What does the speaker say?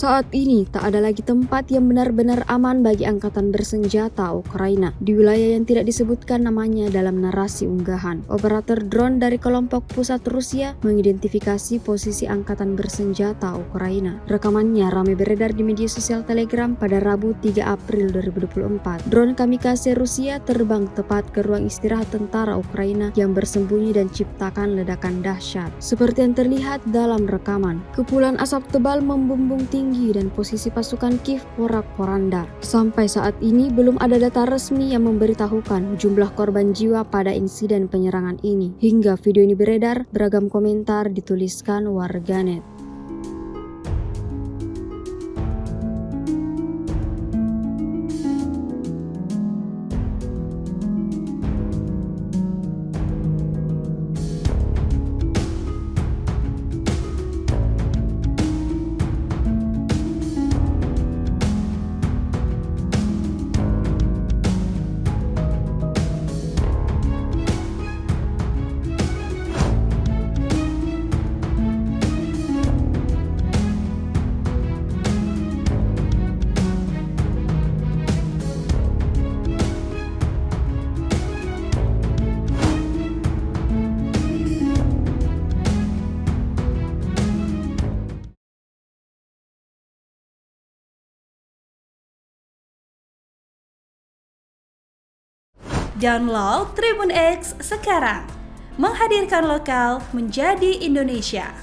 Saat ini tak ada lagi tempat yang benar-benar aman bagi angkatan bersenjata Ukraina di wilayah yang tidak disebutkan namanya dalam narasi unggahan. Operator drone dari kelompok pusat Rusia mengidentifikasi posisi angkatan bersenjata Ukraina. Rekamannya ramai beredar di media sosial Telegram pada Rabu 3 April 2024. Drone kamikaze Rusia terbang tepat ke ruang istirahat tentara Ukraina yang bersembunyi dan ciptakan ledakan dahsyat. Seperti yang terlihat dalam rekaman, kepulan asap tebal membumbung tinggi dan posisi pasukan Kiev porak-poranda. Sampai saat ini belum ada data resmi yang memberitahukan jumlah korban jiwa pada insiden penyerangan ini. Hingga video ini beredar, beragam komentar dituliskan warganet. Download Tribun X sekarang, menghadirkan lokal menjadi Indonesia.